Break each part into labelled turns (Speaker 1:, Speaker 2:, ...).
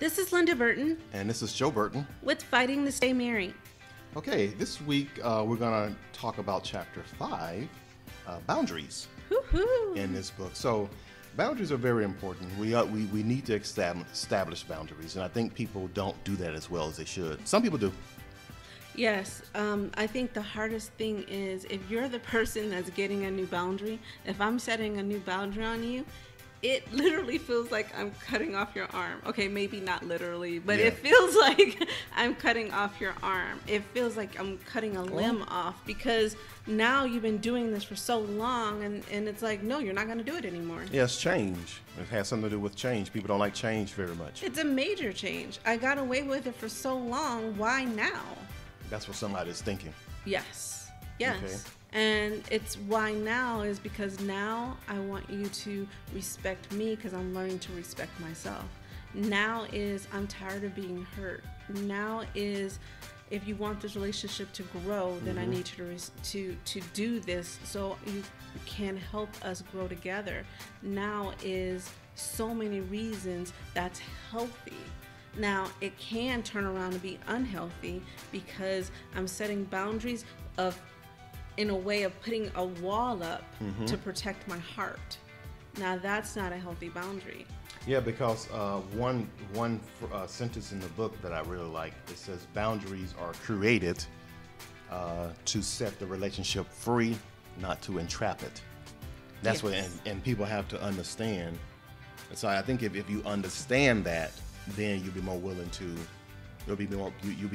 Speaker 1: This is Linda Burton
Speaker 2: And this is Joe Burton.
Speaker 1: with Fighting to Stay Married.
Speaker 2: Okay, this week we're going to talk about chapter 5, boundaries,
Speaker 1: Woo-hoo.
Speaker 2: in this book. So boundaries are very important. We need to establish boundaries, and I think people don't do that as well as they should. Some people do.
Speaker 1: Yes, I think the hardest thing is if you're the person that's getting a new boundary, if I'm setting a new boundary on you, it literally feels like I'm cutting off your arm. Okay, maybe not literally, but
Speaker 2: Yeah.
Speaker 1: it feels like I'm cutting off your arm. It feels like I'm cutting a limb off because now you've been doing this for so long and it's like, no, you're not going to do it anymore.
Speaker 2: Yes, change. It has something to do with change. People don't like change very much.
Speaker 1: It's a major change. I got away with it for so long. Why now?
Speaker 2: That's what somebody's thinking.
Speaker 1: Yes. Yes.
Speaker 2: Okay.
Speaker 1: And it's why now is because now I want you to respect me because I'm learning to respect myself. Now is I'm tired of being hurt. Now is if you want this relationship to grow, then I need you to do this so you can help us grow together. Now is so many reasons that's healthy. Now, it can turn around and be unhealthy because I'm setting boundaries in a way of putting a wall up to protect my heart. Now, that's not a healthy boundary.
Speaker 2: Yeah, because one sentence in the book that I really like, it says boundaries are created to set the relationship free, not to entrap it. That's
Speaker 1: Yes.
Speaker 2: what, and people have to understand. And so I think if you understand that, then you'll be more willing to, you'll be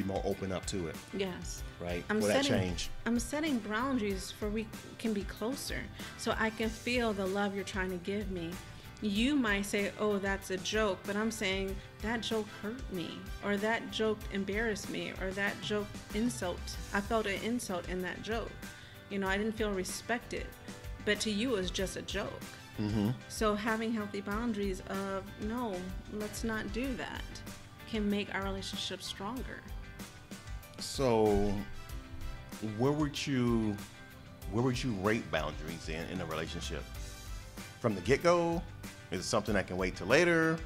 Speaker 2: more open up to it,
Speaker 1: Yes.
Speaker 2: right?
Speaker 1: I'm
Speaker 2: For that change.
Speaker 1: I'm setting boundaries for we can be closer so I can feel the love you're trying to give me. You might say, oh, that's a joke, but I'm saying that joke hurt me, or that joke embarrassed me, or that joke insult. I felt an insult in that joke. You know, I didn't feel respected, but to you it was just a joke. So having healthy boundaries of, no, let's not do that, can make our relationship stronger.
Speaker 2: So where would you rate boundaries in a relationship? From the get-go? Is it something that can wait till later?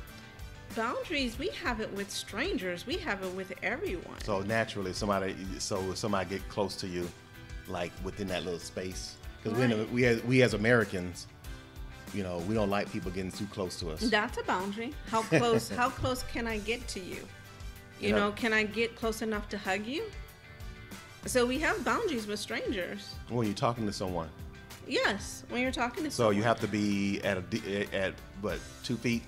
Speaker 1: Boundaries, we have it with strangers. We have it with everyone.
Speaker 2: So naturally, if somebody get close to you, like within that little space, because
Speaker 1: Right.
Speaker 2: we as Americans, you know, we don't like people getting too close to us.
Speaker 1: That's a boundary. How close? How close can I get to you? You
Speaker 2: Yeah.
Speaker 1: know, can I get close enough to hug you? So we have boundaries with strangers.
Speaker 2: When you're talking to someone,
Speaker 1: Yes, when you're talking to
Speaker 2: so
Speaker 1: someone.
Speaker 2: you have to be at what, 2 feet,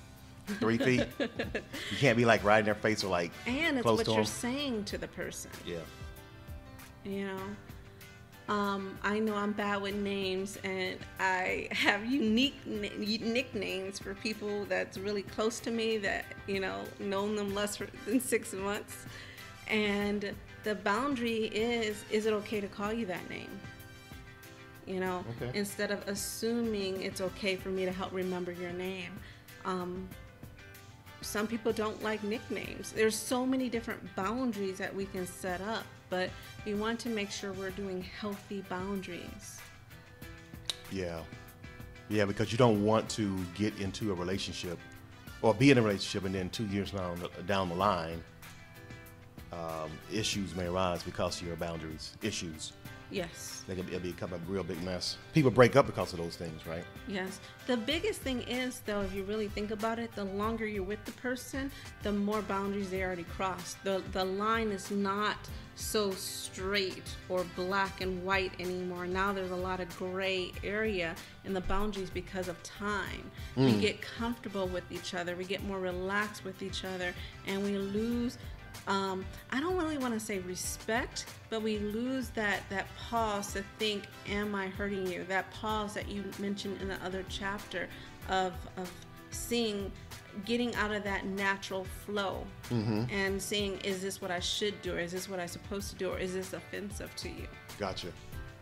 Speaker 2: 3 feet. You can't be like right in their face or like
Speaker 1: And it's
Speaker 2: close
Speaker 1: what
Speaker 2: to
Speaker 1: you're
Speaker 2: them.
Speaker 1: saying to the person.
Speaker 2: Yeah.
Speaker 1: You know, I know I'm bad with names, and I have unique nicknames for people that's really close to me that, you know, known them less than 6 months. And the boundary is it okay to call you that name? You know,
Speaker 2: Okay.
Speaker 1: instead of assuming it's okay for me to help remember your name. Some people don't like nicknames. There's so many different boundaries that we can set up, but we want to make sure we're doing healthy boundaries.
Speaker 2: Yeah. Yeah, because you don't want to get into a relationship or be in a relationship and then 2 years down the line, issues may arise because of your boundaries. Issues.
Speaker 1: Yes,
Speaker 2: It'll become a real big mess. People break up because of those things, right?
Speaker 1: yes. The biggest thing is, though, if you really think about it, the longer you're with the person, the more boundaries they already crossed. The line is not so straight or black and white anymore. Now there's a lot of gray area in the boundaries because of time. We get comfortable with each other. We get more relaxed with each other, and we lose I don't really want to say respect, but we lose that pause to think, am I hurting you? That pause that you mentioned in the other chapter of seeing, getting out of that natural flow and seeing, is this what I should do? Or is this what I'm supposed to do? Or is this offensive to you?
Speaker 2: Gotcha.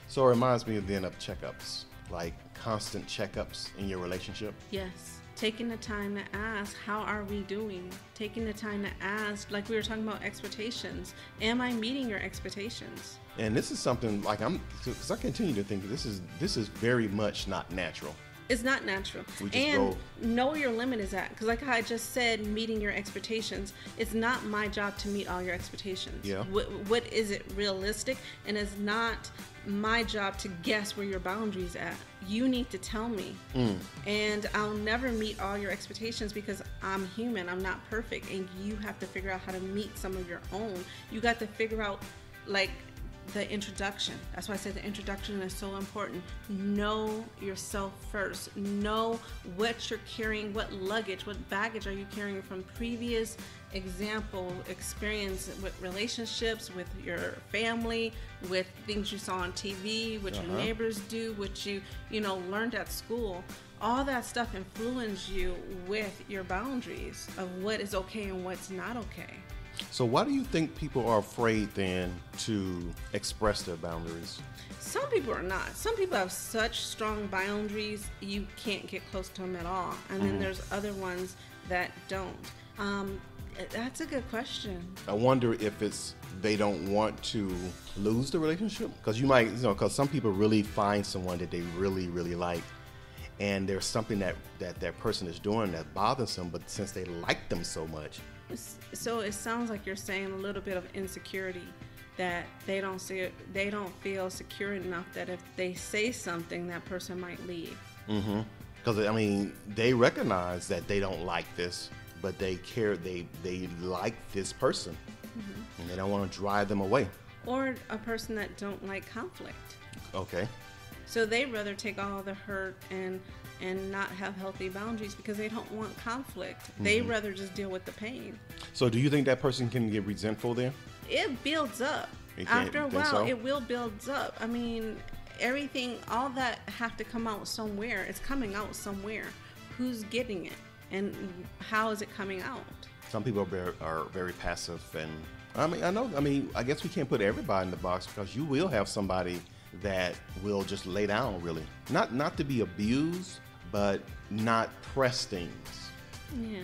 Speaker 2: So it reminds me then of checkups, like constant checkups in your relationship.
Speaker 1: Yes. Taking the time to ask, how are we doing? Taking the time to ask, like we were talking about expectations. Am I meeting your expectations?
Speaker 2: And this is something like because I continue to think this is very much not natural.
Speaker 1: It's not natural.
Speaker 2: We just
Speaker 1: And
Speaker 2: go.
Speaker 1: know where your limit is at. Because like I just said, meeting your expectations, it's not my job to meet all your expectations.
Speaker 2: Yeah.
Speaker 1: What is it realistic? And it's not my job to guess where your boundaries at. You need to tell me. And I'll never meet all your expectations because I'm human. I'm not perfect. And you have to figure out how to meet some of your own. You got to figure out, like, the introduction. That's why I said the introduction is so important. Know yourself first. Know what you're carrying, what luggage, what baggage are you carrying from previous experience with relationships, with your family, with things you saw on TV, what your neighbors do, what you learned at school. All that stuff influences you with your boundaries of what is okay and what's not okay.
Speaker 2: So why do you think people are afraid then to express their boundaries?
Speaker 1: Some people are not. Some people have such strong boundaries, you can't get close to them at all. And then there's other ones that don't. That's a good question.
Speaker 2: I wonder if it's they don't want to lose the relationship, because you might, because some people really find someone that they really, really like, and there's something that person is doing that bothers them, but since they like them so much.
Speaker 1: So it sounds like you're saying a little bit of insecurity, that they don't feel secure enough that if they say something, that person might leave.
Speaker 2: Because I mean, they recognize that they don't like this, but they like this person, and they don't want to drive them away.
Speaker 1: Or a person that don't like conflict.
Speaker 2: Okay.
Speaker 1: So they'd rather take all the hurt and not have healthy boundaries because they don't want conflict. They'd rather just deal with the pain.
Speaker 2: So do you think that person can get resentful then?
Speaker 1: It builds up.
Speaker 2: You can't
Speaker 1: After a
Speaker 2: think
Speaker 1: while,
Speaker 2: so?
Speaker 1: it will build up. I mean, everything, all that have to come out somewhere. It's coming out somewhere. Who's getting it? And how is it coming out?
Speaker 2: Some people are very passive, and I guess we can't put everybody in the box, because you will have somebody that will just lay down, really. Not to be abused, but not press things.
Speaker 1: Yeah,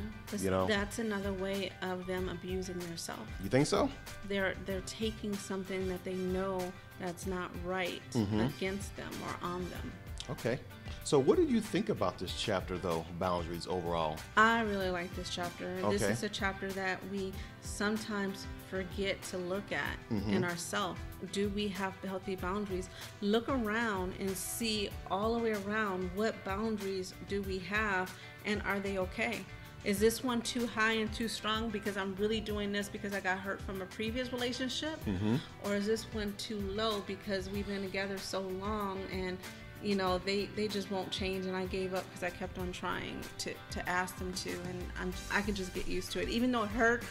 Speaker 1: that's another way of them abusing themselves.
Speaker 2: You think so?
Speaker 1: They're taking something that they know that's not right against them or on them.
Speaker 2: Okay. So what did you think about this chapter, though, boundaries overall?
Speaker 1: I really like this chapter.
Speaker 2: Okay.
Speaker 1: This is a chapter that we sometimes forget to look at in ourselves. Do we have healthy boundaries? Look around and see all the way around, what boundaries do we have, and are they okay? Is this one too high and too strong because I'm really doing this because I got hurt from a previous relationship? Or is this one too low because we've been together so long and they just won't change, and I gave up because I kept on trying to ask them to, and I can just get used to it. Even though it hurt,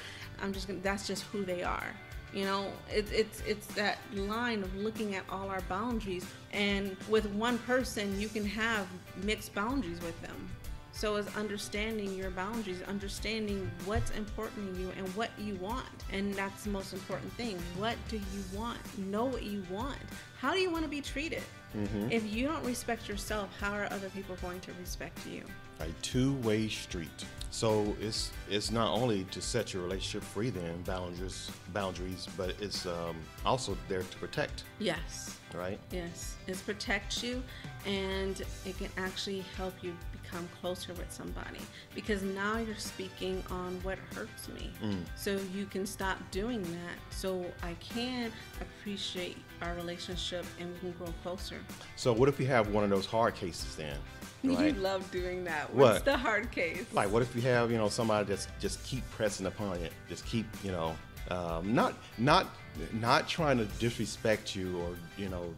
Speaker 1: that's just who they are. It's that line of looking at all our boundaries, and with one person you can have mixed boundaries with them. So it's understanding your boundaries, understanding what's important to you and what you want. And that's the most important thing. What do you want? Know what you want. How do you want to be treated? If you don't respect yourself, how are other people going to respect you?
Speaker 2: A two-way street. So it's not only to set your relationship free, then boundaries, but it's also there to protect.
Speaker 1: Yes.
Speaker 2: Right?
Speaker 1: Yes. It protects you, and it can actually help you become closer with somebody, because now you're speaking on what hurts me. So you can stop doing that, so I can appreciate our relationship and we can grow closer.
Speaker 2: So what if you have one of those hard cases then? Right?
Speaker 1: You love doing that.
Speaker 2: What?
Speaker 1: What's the hard case?
Speaker 2: Like, what if you have somebody that's just keep pressing upon it, just keep not trying to disrespect you or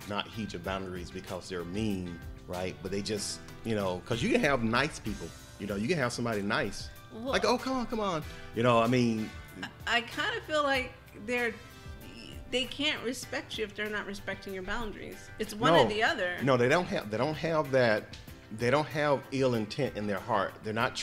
Speaker 2: not heed your boundaries because they're mean, right? But they just because you can have nice people, you can have somebody nice,
Speaker 1: Well,
Speaker 2: like, oh, come on,
Speaker 1: I kind of feel like they can't respect you if they're not respecting your boundaries. It's one or the other.
Speaker 2: No, they don't have that. They don't have ill intent in their heart. They're not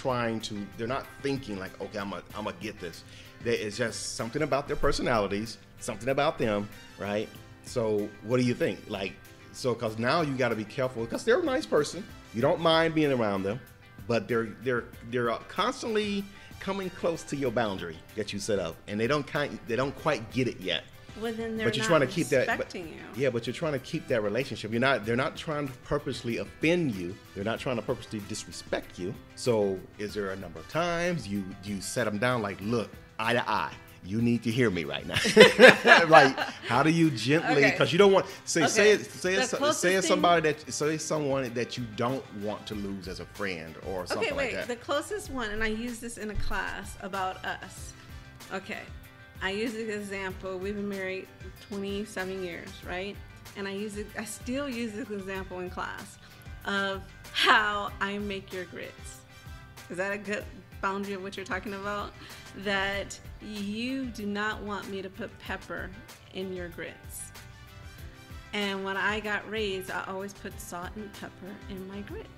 Speaker 2: thinking like, okay, I'm gonna get this. It's just something about their personalities, something about them, right? So what do you think? Because now you got to be careful, because they're a nice person. You don't mind being around them, but they're constantly coming close to your boundary that you set up, and they don't quite get it yet.
Speaker 1: Well, then they're
Speaker 2: but you're
Speaker 1: not
Speaker 2: trying to keep that.
Speaker 1: respecting you.
Speaker 2: Yeah, but you're trying to keep that relationship. They're not trying to purposely offend you. They're not trying to purposely disrespect you. So, is there a number of times you set them down like, look, eye to eye? You need to hear me right now. Like, how do you gently? Because you don't want say it's someone that you don't want to lose as a friend or something like that.
Speaker 1: The closest one, and I use this in a class about us. Okay, I use the example. We've been married 27 years, right? And I still use this example in class of how I make your grits. Is that a good boundary of what you're talking about? That you do not want me to put pepper in your grits. And when I got raised, I always put salt and pepper in my grits.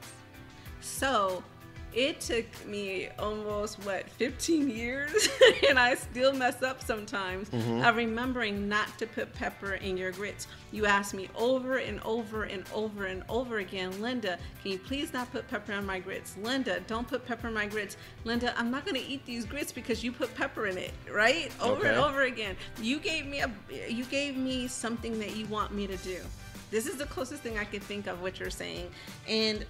Speaker 1: So it took me almost 15 years and I still mess up sometimes of remembering not to put pepper in your grits. You ask me over and over and over and over again, Linda, can you please not put pepper on my grits? Linda, don't put pepper in my grits. Linda, I'm not going to eat these grits because you put pepper in it, right? Over and over again. You gave me something that you want me to do. This is the closest thing I can think of what you're saying. And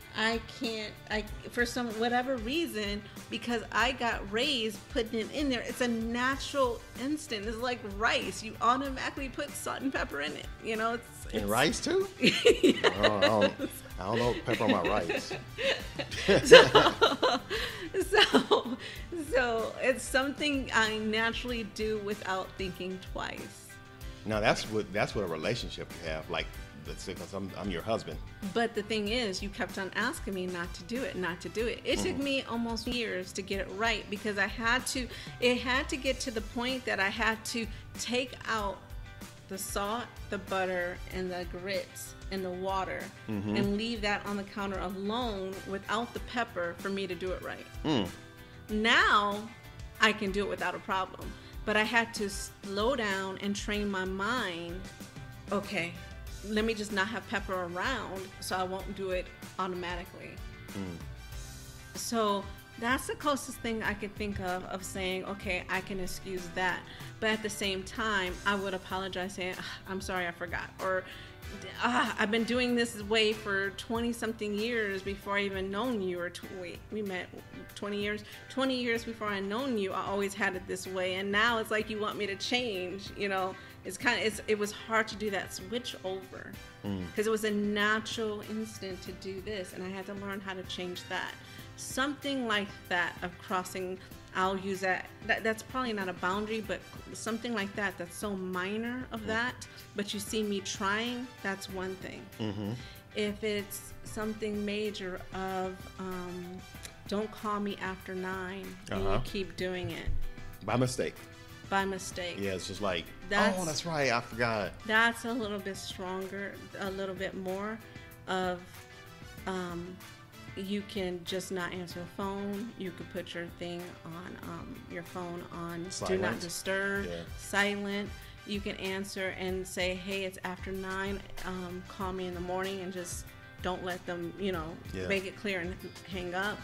Speaker 1: for whatever reason, because I got raised putting it in there, it's a natural instinct. It's like rice. You automatically put salt and pepper in it. You know, it's
Speaker 2: rice too?
Speaker 1: Yes.
Speaker 2: I don't know pepper on my rice.
Speaker 1: So it's something I naturally do without thinking twice.
Speaker 2: Now that's what a relationship you have. Like, let's say, because I'm your husband.
Speaker 1: But the thing is, you kept on asking me not to do it. It took me almost years to get it right because it had to get to the point that I had to take out the salt, the butter, and the grits and the water and leave that on the counter alone without the pepper for me to do it right. Now, I can do it without a problem. But I had to slow down and train my mind, okay, let me just not have pepper around so I won't do it automatically. So that's the closest thing I could think of saying, okay, I can excuse that. But at the same time, I would apologize saying, I'm sorry, I forgot. Or I've been doing this way for 20-something years before I even known you. Or we met 20 years. 20 years before I known you, I always had it this way. And now it's like you want me to change, you know. It was hard to do that switch over because it was a natural instinct to do this, and I had to learn how to change that. Something like that of crossing, I'll use that. That's probably not a boundary, but something like that that's so minor of that, but you see me trying, that's one thing. If it's something major of don't call me after 9 and you keep doing it.
Speaker 2: By mistake.
Speaker 1: Yeah,
Speaker 2: it's just like, that's right, I forgot.
Speaker 1: That's a little bit stronger, a little bit more of you can just not answer the phone. You could put your thing on your phone on silent. Do not disturb, silent. You can answer and say, hey, it's after 9, call me in the morning, and just don't let them, make it clear and hang up.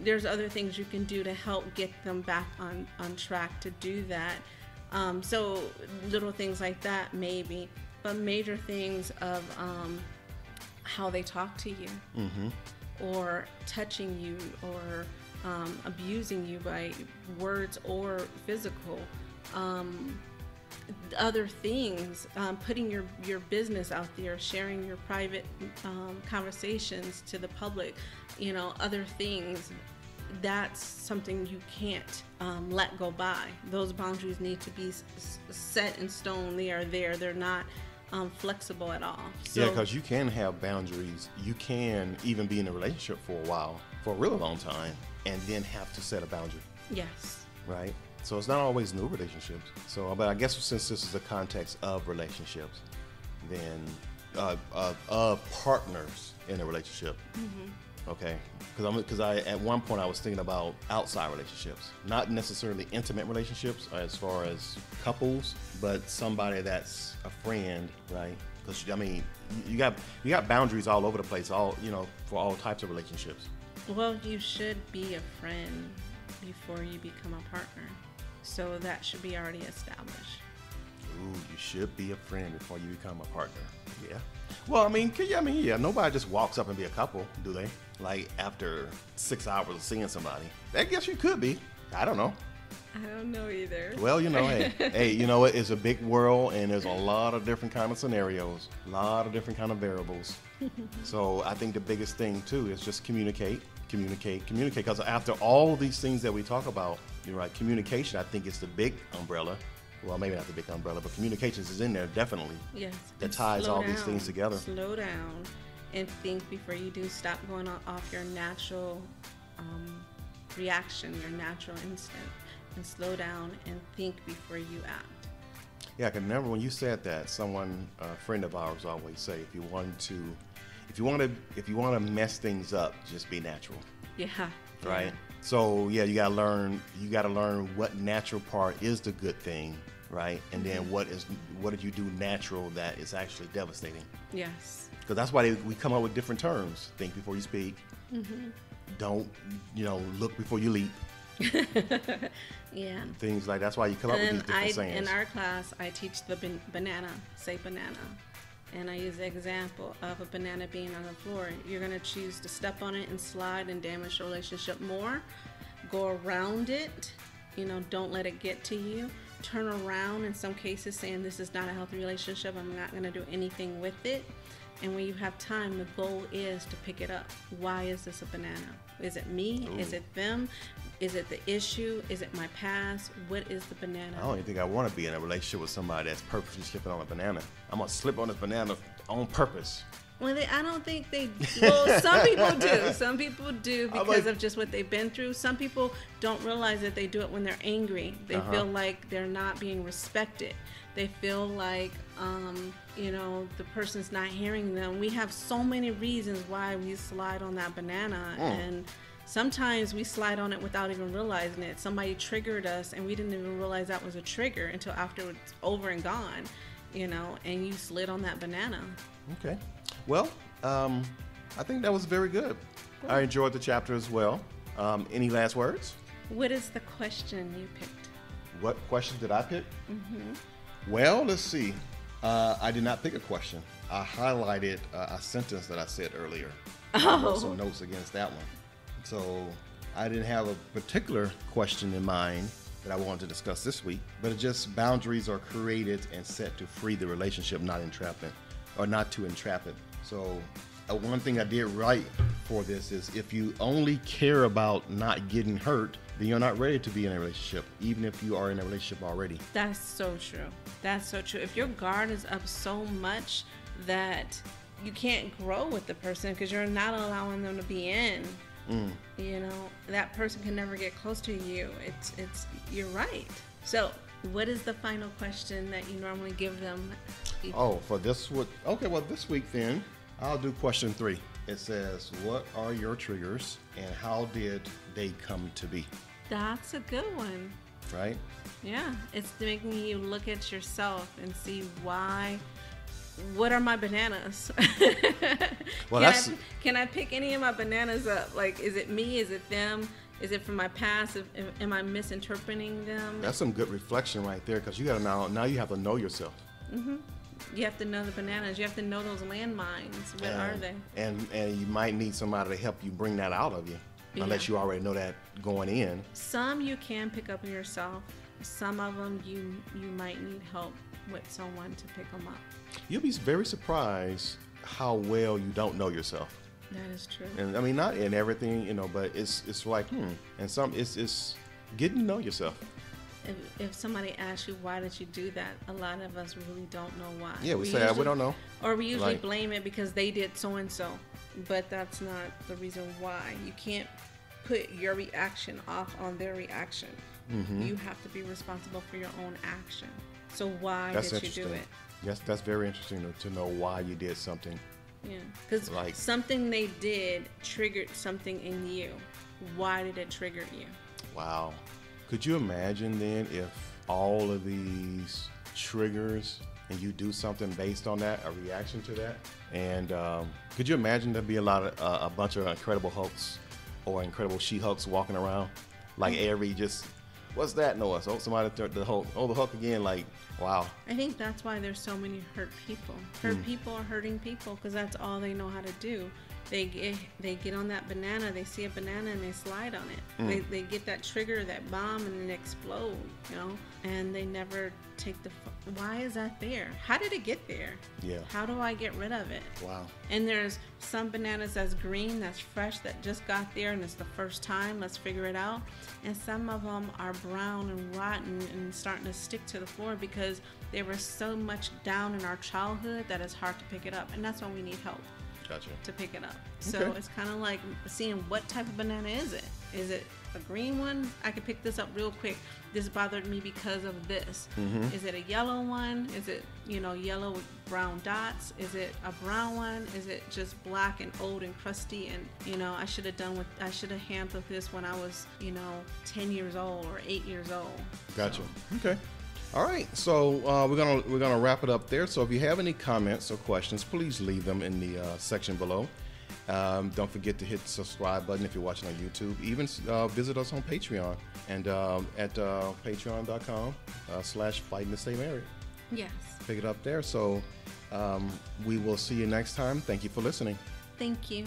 Speaker 1: There's other things you can do to help get them back on track to do that. So little things like that maybe, but major things of how they talk to you or touching you or abusing you by words or physical. Other things, putting your business out there, sharing your private conversations to the public, other things, that's something you can't let go by. Those boundaries need to be set in stone. They are there. They're not flexible at all. So,
Speaker 2: because you can have boundaries. You can even be in a relationship for a while, for a really long time, and then have to set a boundary.
Speaker 1: Yes.
Speaker 2: Right? So it's not always new relationships. So, but I guess since this is the context of relationships, then of partners in a relationship. Okay, because I at one point I was thinking about outside relationships, not necessarily intimate relationships as far as couples, but somebody that's a friend, right? Because you got boundaries all over the place, for all types of relationships.
Speaker 1: Well, you should be a friend before you become a partner, so that should be already established.
Speaker 2: Ooh, you should be a friend before you become a partner. Yeah. Well, I mean, yeah, nobody just walks up and be a couple, do they? Like after 6 hours of seeing somebody. I guess you could be. I don't know.
Speaker 1: I don't know either.
Speaker 2: Well, hey, you know what? It's a big world, and there's a lot of different kind of scenarios, a lot of different kind of variables. So I think the biggest thing too is just communicate. Because after all these things that we talk about, you're right, communication, I think is the big umbrella. Well, maybe not the big umbrella, but communications is in there definitely.
Speaker 1: Yes.
Speaker 2: That ties all these things together.
Speaker 1: Slow down and think before you do. Stop going off your natural reaction, your natural instinct, and slow down and think before you act.
Speaker 2: Yeah, I can remember when you said that. A friend of ours always say, if you want to mess things up, just be natural.
Speaker 1: Yeah.
Speaker 2: Right.
Speaker 1: Yeah.
Speaker 2: So yeah, you gotta learn what natural part is the good thing, right? And then what did you do natural that is actually devastating?
Speaker 1: Yes.
Speaker 2: Because that's why we come up with different terms. Think before you speak. Don't look before you leap.
Speaker 1: Yeah.
Speaker 2: Things like that's why you come up with these different sayings.
Speaker 1: In our class, I teach the banana. Say banana. And I use the example of a banana being on the floor. You're going to choose to step on it and slide and damage the relationship more. Go around it. Don't let it get to you. Turn around in some cases saying this is not a healthy relationship. I'm not going to do anything with it. And when you have time, the goal is to pick it up. Why is this a banana? Is it me?
Speaker 2: Ooh.
Speaker 1: Is it them? Is it the issue? Is it my past? What is the banana?
Speaker 2: I don't even think I want to be in a relationship with somebody that's purposely slipping on a banana. I'm going to slip on this banana on purpose.
Speaker 1: Well, I don't think they. Well, some people do. Some people do because of just what they've been through. Some people don't realize that they do it when they're angry. They feel like they're not being respected. They feel like, the person's not hearing them. We have so many reasons why we slide on that banana, and sometimes we slide on it without even realizing it. Somebody triggered us, and we didn't even realize that was a trigger until after it's over and gone, and you slid on that banana.
Speaker 2: Okay. Well, I think that was very good. Cool. I enjoyed the chapter as well. Any last words? What
Speaker 1: is the question you picked?
Speaker 2: What question did I pick? Well, let's see. I did not pick a question. I highlighted a sentence that I said earlier. I wrote some notes against that one. So I didn't have a particular question in mind that I wanted to discuss this week, but it's just boundaries are created and set to free the relationship, not entrapment, or not to entrap it. So one thing I did write for this is if you only care about not getting hurt, then you're not ready to be in a relationship, even if you are in a relationship already.
Speaker 1: That's so true. That's so true. If your guard is up so much that you can't grow with the person because you're not allowing them to be in, that person can never get close to you. You're right. So what is the final question that you normally give them?
Speaker 2: For this one, okay, well this week then, I'll do question 3. It says, what are your triggers and how did they come to be?
Speaker 1: That's a good one.
Speaker 2: Right?
Speaker 1: Yeah, it's making you look at yourself and see what are my bananas?
Speaker 2: Well,
Speaker 1: can I pick any of my bananas up? Like, is it me? Is it them? Is it from my past? Am I misinterpreting them?
Speaker 2: That's some good reflection right there because you got to now you have to know yourself.
Speaker 1: You have to know the bananas. You have to know those landmines. What are they?
Speaker 2: And you might need somebody to help you bring that out of you, unless you already know that going in.
Speaker 1: Some you can pick up yourself. Some of them you might need help with someone to pick them up.
Speaker 2: You'll be very surprised how well you don't know yourself.
Speaker 1: That is true.
Speaker 2: And I mean, not in everything, but it's like, and it's getting to know yourself.
Speaker 1: If somebody asks you, why did you do that? A lot of us really don't know why.
Speaker 2: Yeah, we don't know.
Speaker 1: Or we usually blame it because they did so-and-so. But that's not the reason why. You can't put your reaction off on their reaction. You have to be responsible for your own action. So why did you do it?
Speaker 2: Yes, that's very interesting to know why you did something.
Speaker 1: Yeah, because something they did triggered something in you. Why did it trigger you? Wow.
Speaker 2: Could you imagine then if all of these triggers and you do something based on that, a reaction to that? And could you imagine there'd be a bunch of Incredible Hulks or Incredible She-Hulks walking around? Like what's that noise? Oh, somebody turned the hook again. Like, wow.
Speaker 1: I think that's why there's so many hurt people. Hurt people are hurting people because that's all they know how to do. They get on that banana, they see a banana and they slide on it. They get that trigger, that bomb, and it explodes, you know, and they never take the, why is that there? How did it get there?
Speaker 2: Yeah.
Speaker 1: How do I get rid of it?
Speaker 2: Wow.
Speaker 1: And there's some bananas that's green, that's fresh, that just got there and it's the first time, let's figure it out. And some of them are brown and rotten and starting to stick to the floor because they were so much down in our childhood that it's hard to pick it up. And that's when we need help.
Speaker 2: Gotcha.
Speaker 1: To pick it up.
Speaker 2: Okay.
Speaker 1: So it's kind of like seeing what type of banana is it? Is it a green one? I could pick this up real quick. This bothered me because of this. Is it a yellow one? Is it, you know, yellow with brown dots? Is it a brown one? Is it just black and old and crusty? And, you know, I should have handled this when I was, you know, 10 years old or 8 years old.
Speaker 2: Gotcha. So. Okay. All right, so we're gonna wrap it up there. So if you have any comments or questions, please leave them in the section below. Don't forget to hit the subscribe button if you're watching on YouTube. Even visit us on Patreon and at patreon.com/fighting to stay married.
Speaker 1: Yes.
Speaker 2: Pick it up there. So we will see you next time. Thank you for listening.
Speaker 1: Thank you.